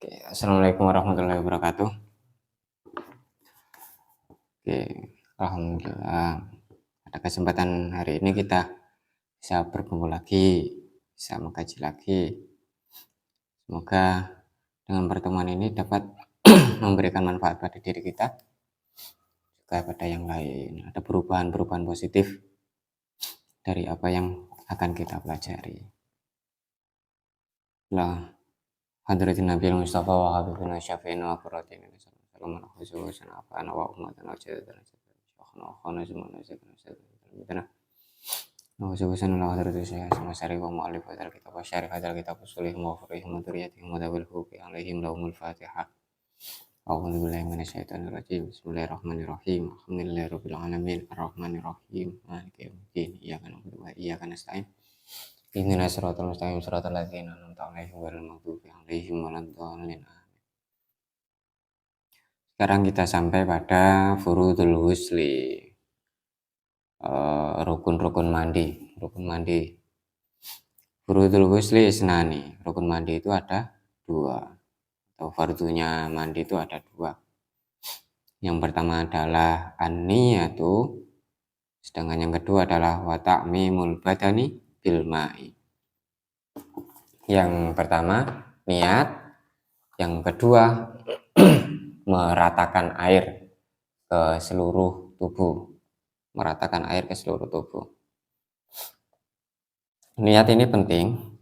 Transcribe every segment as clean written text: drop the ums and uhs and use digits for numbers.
Oke, assalamualaikum warahmatullahi wabarakatuh. Oke, alhamdulillah. Pada kesempatan hari ini kita bisa berkumpul lagi, bisa mengkaji lagi. Semoga dengan pertemuan ini dapat memberikan manfaat pada diri kita, juga pada yang lain. Ada perubahan-perubahan positif dari apa yang akan kita pelajari. Lah, hadratin Nabi Mustafa wa habibina syafi'in wa qurratin salamun alaihi wa wa ummatan wa jadatan syakhna wa khana zaman zakat Nauzubillahi min hadratis syekh Masari wa mu'allif hadzal kitab wa syarih hadzal kitab usulihim wa furihim wa dzurriyyatihim wa dawil huqi alaihim lahumul fatihah. A'udzu billahi minasyaitonir rajim. Bismillahirrahmanirrahim. Alhamdulillahirabbil alamin arrahmanir rahim maliki yaumiddin. Iyyaka na'budu wa iyyaka nasta'in. Ihdinas siratal mustaqim siratal ladzina an'amta 'alaihim ghairil maghdubi 'alaihim waladdallin. Sekarang kita sampai pada furudul ghusli. Rukun-rukun mandi. Furudul ghusli isnani. Rukun mandi itu ada dua, atau fardunya mandi itu ada dua. Yang pertama adalah an-niyatu, sedangkan yang kedua adalah wa ta'mimul badani bil ma'i. Yang pertama niat, yang kedua meratakan air ke seluruh tubuh. Niat ini penting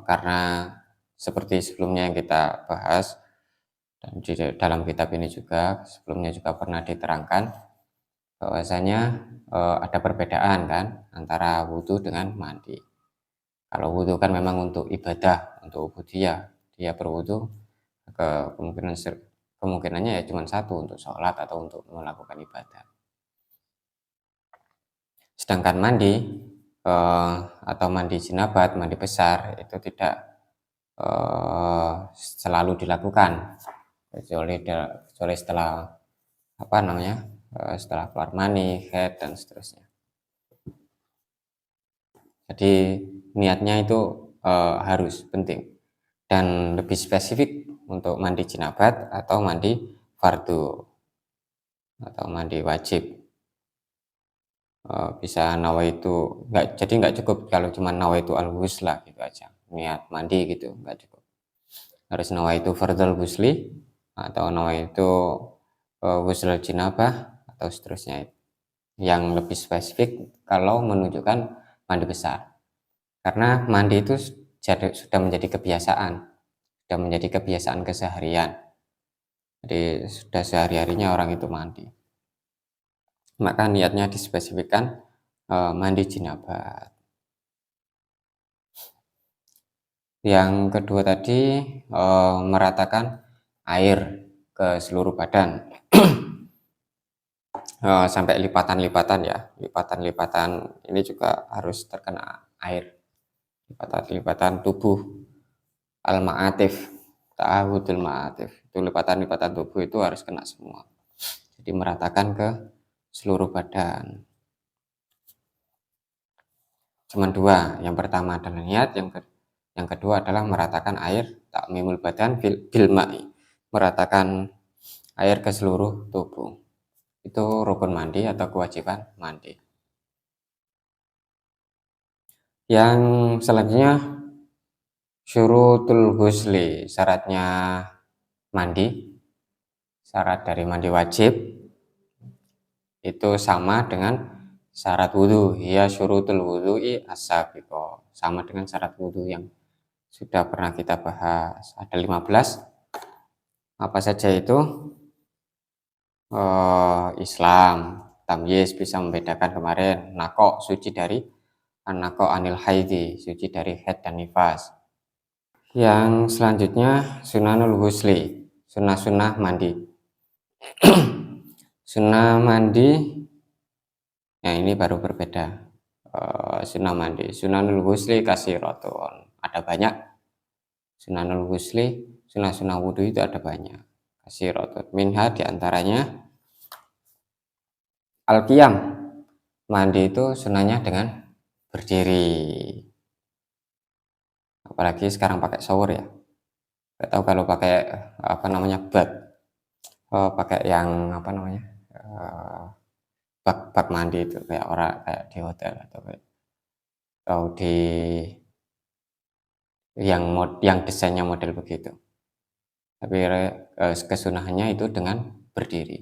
karena seperti sebelumnya yang kita bahas, dan di dalam kitab ini juga sebelumnya juga pernah diterangkan bahwasanya ada perbedaan kan antara wudhu dengan mandi. Kalau wudhu kan memang untuk ibadah, untuk ubudiyah, dia berwudhu kemungkinannya ya cuma satu, untuk sholat atau untuk melakukan ibadah. Sedangkan mandi atau mandi jinabat, mandi besar itu tidak selalu dilakukan, kecuali setelah setelah keluar mani, haid dan seterusnya. Jadi niatnya itu harus penting, dan lebih spesifik untuk mandi jinabat atau mandi fardu atau mandi wajib. Bisa nawaitu, nggak cukup kalau cuma nawaitu al-ghusla gitu aja, niat mandi gitu, nggak cukup. Harus nawaitu fardhul ghusli atau nawaitu ghusl jinabah atau seterusnya. Yang lebih spesifik kalau menunjukkan mandi besar, karena mandi itu sudah menjadi kebiasaan keseharian. Jadi sudah sehari-harinya orang itu mandi, maka niatnya dispesifikkan mandi jinabat. Yang kedua tadi meratakan air ke seluruh badan. Sampai lipatan-lipatan ya, lipatan-lipatan ini juga harus terkena air. Lipatan-lipatan tubuh al-ma'atif, ta'ahudul ma'atif, itu lipatan-lipatan tubuh itu harus kena semua. Jadi meratakan ke seluruh badan. Cuma dua, yang pertama adalah niat, yang kedua adalah meratakan air, ta'mimul badan bil ma'i, meratakan air ke seluruh tubuh. Itu rukun mandi atau kewajiban mandi. Yang selanjutnya syurutul ghusli, syaratnya mandi. Syarat dari mandi wajib itu sama dengan syarat wudhu, ya syurutul wudhu'i as-sabiqah, sama dengan syarat wudhu yang sudah pernah kita bahas. Ada 15. Apa saja itu? Islam, tamyiz, bisa membedakan kemarin, nako, suci dari nako anil haidi, suci dari haid dan nifas. Yang selanjutnya sunanul ghusli, sunnah-sunnah mandi. Sunnah mandi, nah ini baru berbeda. Sunnah mandi, sunanul ghusli kasiratun, ada banyak. Sunanul ghusli, sunnah-sunnah wudhu itu ada banyak. Kasiratun, minha diantaranya al-qiyam, mandi itu sunnahnya dengan berdiri. Apalagi sekarang pakai shower ya. Nggak tahu kalau pakai apa namanya bak, pakai yang apa namanya bak bak mandi itu kayak orang kayak di hotel atau kayak atau di yang desainnya model begitu. Tapi kesunahannya itu dengan berdiri.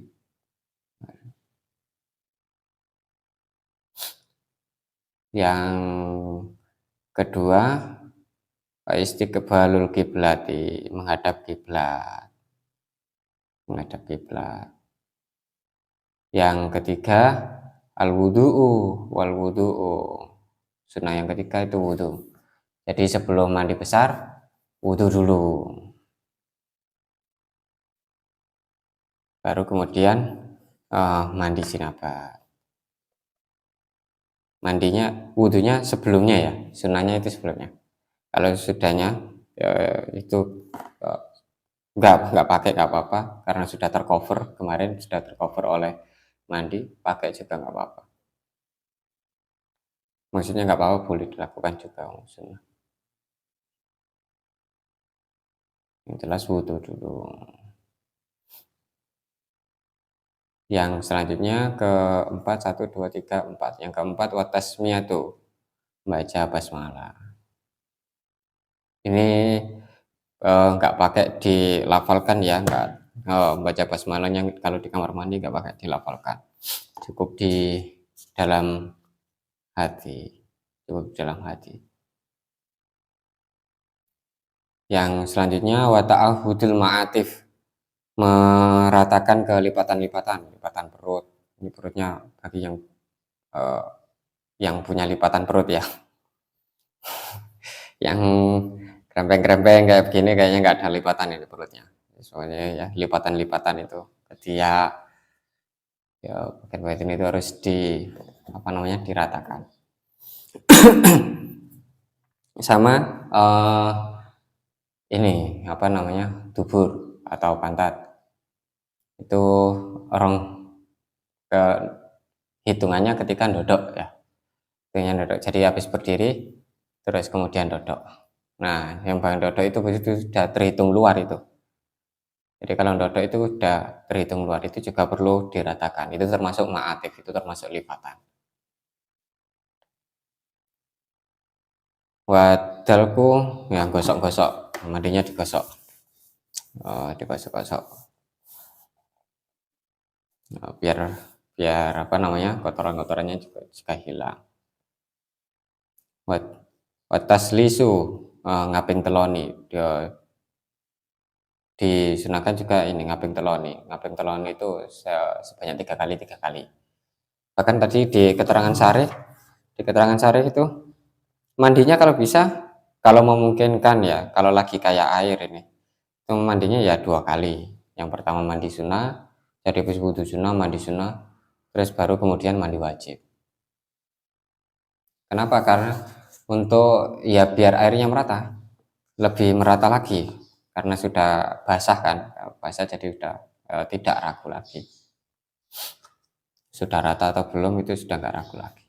Yang kedua, istiqbalul kiblati, menghadap kiblat, menghadap kiblat. Yang ketiga, al wudu'u wal wudu'u. Sunnah yang ketiga itu wudu. Jadi sebelum mandi besar, wudu dulu. Baru kemudian mandi jinabat. Mandinya, wudunya sebelumnya ya, sunnahnya itu sebelumnya. Kalau sudahnya ya, itu eh, nggak pakai nggak apa-apa karena sudah tercover kemarin, sudah tercover oleh mandi, pakai juga nggak apa-apa. Maksudnya nggak apa-apa, boleh dilakukan juga maksudnya. Yang jelas wudhu dulu. Yang selanjutnya keempat, satu dua tiga empat. Yang keempat watasmiyatu, baca basmalah. Ini nggak pakai dilafalkan ya, nggak baca basmalahnya kalau di kamar mandi nggak pakai dilafalkan, cukup di dalam hati, cukup di dalam hati. Yang selanjutnya wata'ahudul ma'atif, meratakan kelipatan-lipatan, lipatan perut. Ini perutnya bagi eh, yang punya lipatan perut ya, yang krempeng-krempeng kayak begini kayaknya nggak ada lipatan ini perutnya. Soalnya ya lipatan-lipatan itu dia ya bagian-bagian itu harus di apa namanya diratakan. Sama ini apa namanya dubur atau pantat itu orang ke hitungannya ketika dodok ya, hitungannya dodok. Jadi habis berdiri terus kemudian dodok. Nah yang bang dodok itu sudah terhitung luar itu. Jadi kalau dodok itu sudah terhitung luar, itu juga perlu diratakan. Itu termasuk ma'atif, itu termasuk lipatan. Wadalku ya gosok-gosok, mandinya digosok, digosok-gosok. Biar biar apa namanya kotoran-kotorannya juga hilang. Wataslisu, ngaping teloni, disunahkan juga ini ngaping teloni itu sebanyak 3 kali. Bahkan tadi di keterangan syarih itu mandinya kalau bisa, kalau memungkinkan ya, kalau lagi kayak air ini itu mandinya ya 2 kali. Yang pertama mandi sunnah, jadi habis wudhu sunnah mandi sunnah, terus baru kemudian mandi wajib. Kenapa? Karena untuk ya biar airnya merata, lebih merata lagi karena sudah basah kan, basah jadi sudah tidak ragu lagi. Sudah rata atau belum itu sudah nggak ragu lagi.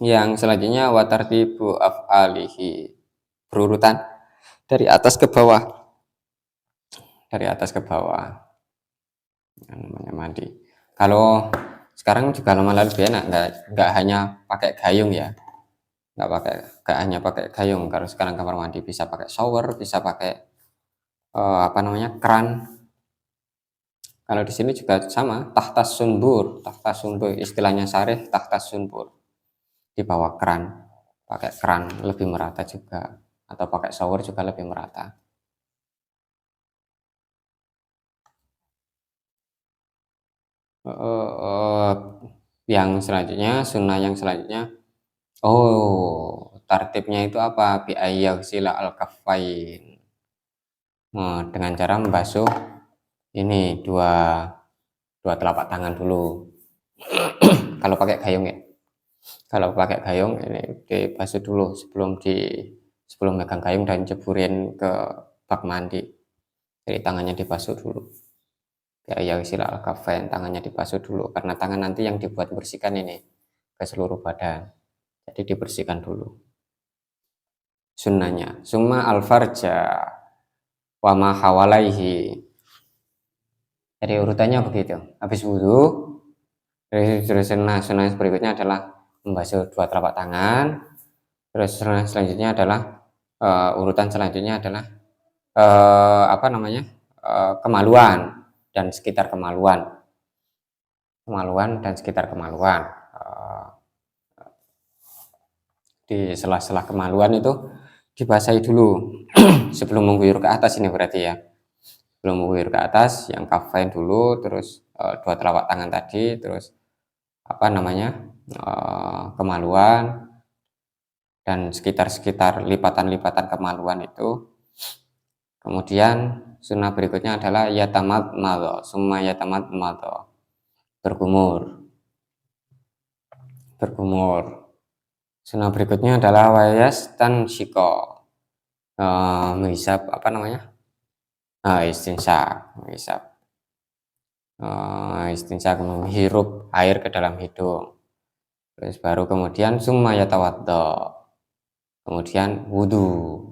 Yang selanjutnya watartibu af'alihi, berurutan dari atas ke bawah, dari atas ke bawah yang namanya mandi. Kalau sekarang juga lama lebih enak, nggak hanya pakai gayung ya, nggak hanya pakai gayung. Kalau sekarang kamar mandi bisa pakai shower, bisa pakai apa namanya keran. Kalau di sini juga sama, tahta sunbur istilahnya syarih, tahta sunbur, di bawah keran, pakai keran lebih merata juga, atau pakai shower juga lebih merata. uh, yang selanjutnya, sunnah yang selanjutnya, oh tartibnya itu apa, biayaghsila al kaffain, dengan cara membasuh ini dua telapak tangan dulu. Kalau pakai gayung ya, kalau pakai gayung ini dibasuh dulu sebelum megang gayung dan ceburin ke bak mandi. Jadi tangannya dibasuh dulu, kayak ya istilah al-kafain, tangannya dibasuh dulu karena tangan nanti yang dibuat bersihkan ini ke seluruh badan. Jadi dibersihkan dulu. Sunnahnya. Summa al-farja wa ma hawalaihi. Jadi urutannya begitu. Habis wudhu, terus sunnah berikutnya adalah membasuh 2 telapak tangan. Terus selanjutnya adalah urutan selanjutnya adalah kemaluan dan sekitar kemaluan. Di sela-sela kemaluan itu dibasahi dulu sebelum mengguyur ke atas ini berarti ya. Sebelum mengguyur ke atas yang kafain dulu, terus 2 telapak tangan tadi, terus kemaluan dan sekitar lipatan-lipatan kemaluan itu. Kemudian sunnah berikutnya adalah yatamat madho, summa yatamat madho, berkumur. Sunnah berikutnya adalah wayas tan shiko, menghisap istinsak, menghirup air ke dalam hidung. Terus baru kemudian summa yatawaddo, kemudian wudhu.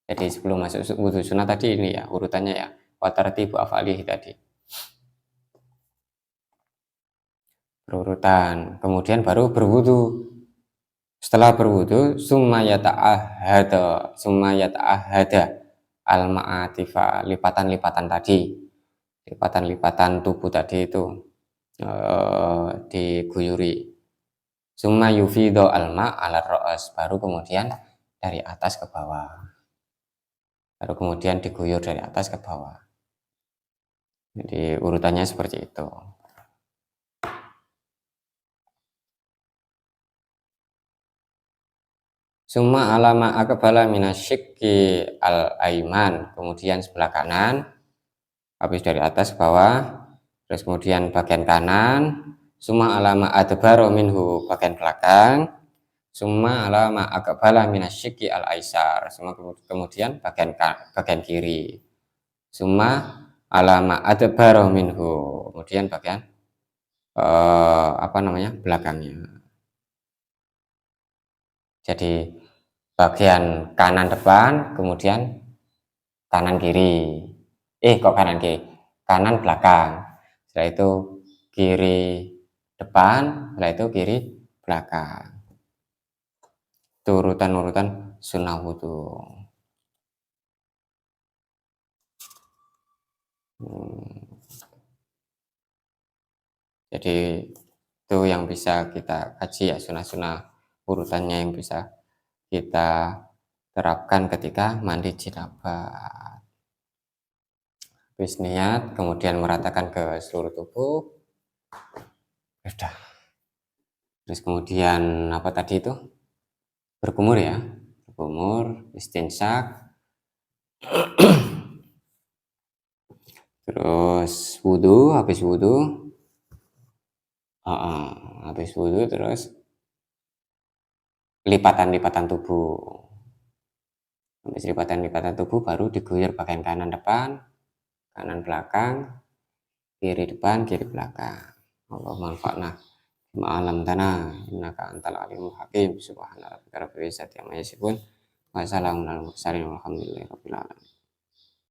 Jadi sebelum masuk wudhu sunnah tadi ini ya urutannya ya, watartibu af'alihi tadi berurutan. Kemudian baru berwudhu. Setelah berwudhu summa yata'ahada al-ma'atifa, lipatan-lipatan tadi, lipatan-lipatan tubuh tadi itu diguyuri. Summa yufidho alma ala ro'as, baru kemudian dari atas ke bawah, baru kemudian diguyur dari atas ke bawah. Jadi urutannya seperti itu. Summa alama akbala minasyikki al-aiman, kemudian sebelah kanan, habis dari atas ke bawah, terus kemudian bagian kanan. Summa alama adbaro minhu, bagian belakang. Summa alama akbala minasyikki al-aisar, kemudian bagian kiri. Summa alama adbaro minhu, kemudian bagian belakangnya. Jadi bagian kanan depan, kemudian kanan kiri. Kanan belakang. Setelah itu kiri depan, setelah itu kiri belakang. Itu urutan sunnah wudhu. Jadi itu yang bisa kita kaji ya, sunnah-sunnah urutannya yang bisa kita terapkan ketika mandi jinabat. Habis niat, kemudian meratakan ke seluruh tubuh. Sudah. Terus kemudian apa tadi itu? Berkumur ya. Berkumur, istinsak. Terus wudhu, habis wudhu terus lipatan-lipatan tubuh. Habis lipatan-lipatan tubuh baru diguyur bagian kanan depan, kanan belakang, kiri depan, kiri belakang. Allah manfa'na ma'alam tanah, innaka antal alimul hakim, subhana rabbika rabbil izzati amma yasifun, wa salamun alal mursalin walhamdulillahi rabbil alamin.